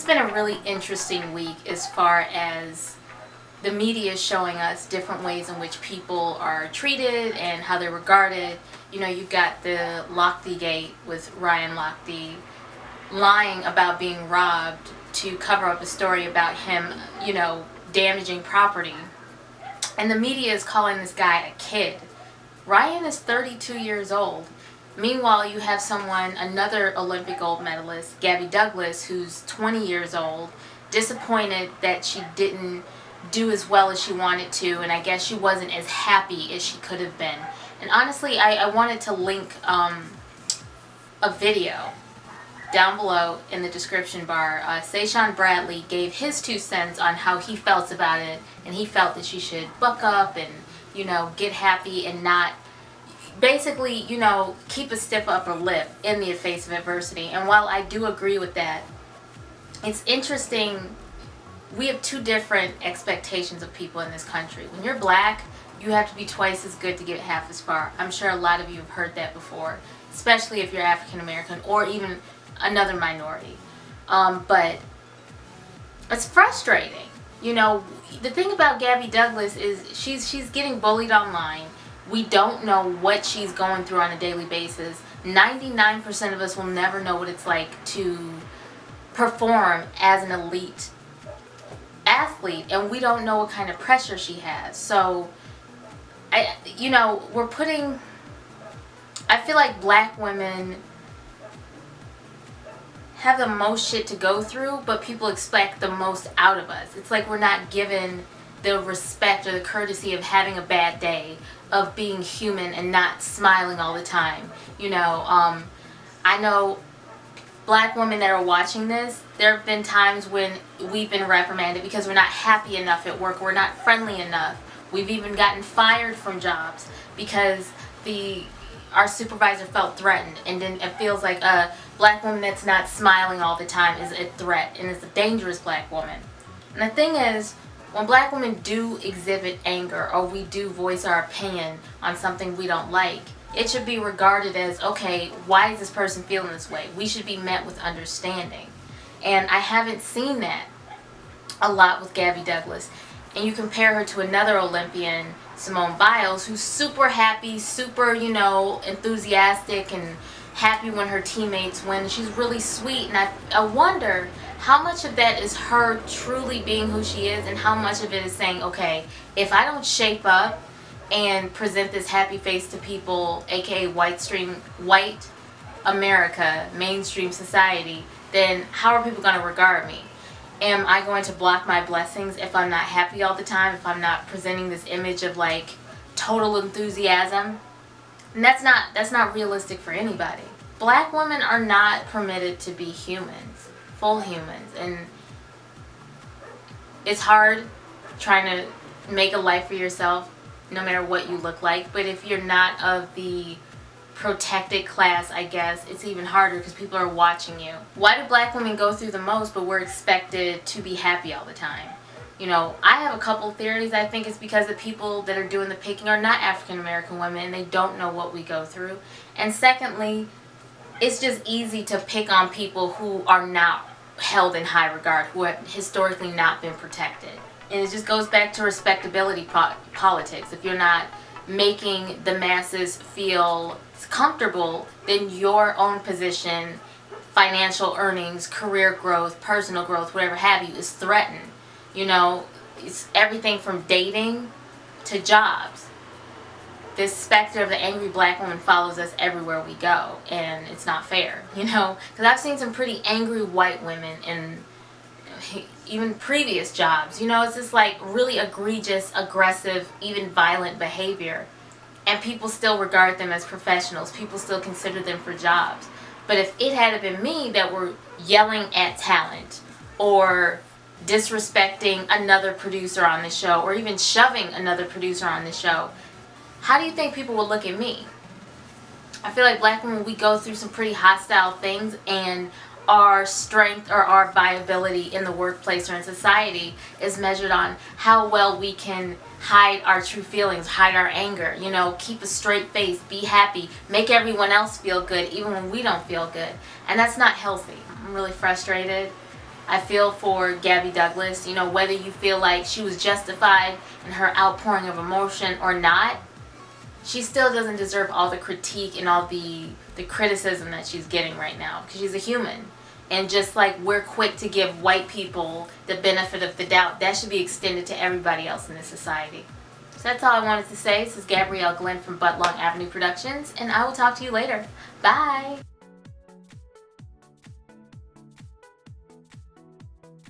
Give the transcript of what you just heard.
It's been a really interesting week as far as the media is showing us different ways in which people are treated and how they're regarded. You know, you've got the Lochte Gate with Ryan Lochte lying about being robbed to cover up a story about him, damaging property. And the media is calling this guy a kid. Ryan is 32 years old. Meanwhile, you have another Olympic gold medalist, Gabby Douglas, who's 20 years old, disappointed that she didn't do as well as she wanted to, and I guess she wasn't as happy as she could have been. And honestly, I wanted to link a video down below in the description bar. Sayshawn Bradley gave his 2 cents on how he felt about it, and he felt that she should buck up and, get happy and not basically, keep a stiff upper lip in the face of adversity. And while I do agree with that, it's interesting. We have 2 different expectations of people in this country. When you're black, you have to be twice as good to get half as far. I'm sure a lot of you have heard that before, especially if you're African American or even another minority. But it's frustrating. The thing about Gabby Douglas is she's getting bullied online. We don't know what she's going through on a daily basis. 99% of us will never know what it's like to perform as an elite athlete, and we don't know what kind of pressure she has. So, I feel like black women have the most shit to go through, but people expect the most out of us. It's like we're not given the respect or the courtesy of having a bad day, of being human and not smiling all the time. I know black women that are watching this, there have been times when we've been reprimanded because we're not happy enough at work, we're not friendly enough. We've even gotten fired from jobs because our supervisor felt threatened, and then it feels like a black woman that's not smiling all the time is a threat and is a dangerous black woman. And the thing is, when black women do exhibit anger or we do voice our opinion on something we don't like, it should be regarded as, okay, why is this person feeling this way? We should be met with understanding. And I haven't seen that a lot with Gabby Douglas. And you compare her to another Olympian, Simone Biles, who's super happy, super, enthusiastic and happy when her teammates win. She's really sweet, and I wonder how much of that is her truly being who she is, and how much of it is saying, okay, if I don't shape up and present this happy face to people, aka white America, mainstream society, then how are people going to regard me? Am I going to block my blessings if I'm not happy all the time, if I'm not presenting this image of like total enthusiasm? And that's not realistic for anybody. Black women are not permitted to be humans, full humans, and it's hard trying to make a life for yourself no matter what you look like. But if you're not of the protected class, I guess it's even harder because people are watching you. Why do black women go through the most but we're expected to be happy all the time? I have a couple theories. I think it's because the people that are doing the picking are not African American women and they don't know what we go through. And secondly, it's just easy to pick on people who are not held in high regard, who have historically not been protected. And it just goes back to respectability politics. If you're not making the masses feel comfortable, then your own position, financial earnings, career growth, personal growth, whatever have you, is threatened. It's everything from dating to jobs. This specter of the angry black woman follows us everywhere we go, and it's not fair, because I've seen some pretty angry white women in even previous jobs. It's just like really egregious, aggressive, even violent behavior, and people still regard them as professionals. People still consider them for jobs. But if it had been me that were yelling at talent or disrespecting another producer on the show or even shoving another producer on the show, how do you think people will look at me? I feel like black women, we go through some pretty hostile things, and our strength or our viability in the workplace or in society is measured on how well we can hide our true feelings, hide our anger, keep a straight face, be happy, make everyone else feel good even when we don't feel good. And that's not healthy. I'm really frustrated. I feel for Gabby Douglas. You know, whether you feel like she was justified in her outpouring of emotion or not, she still doesn't deserve all the critique and all the criticism that she's getting right now, because she's a human. And just like we're quick to give white people the benefit of the doubt, that should be extended to everybody else in this society. So that's all I wanted to say. This is Gabrielle Glenn from But Long Avenue Productions, and I will talk to you later. Bye!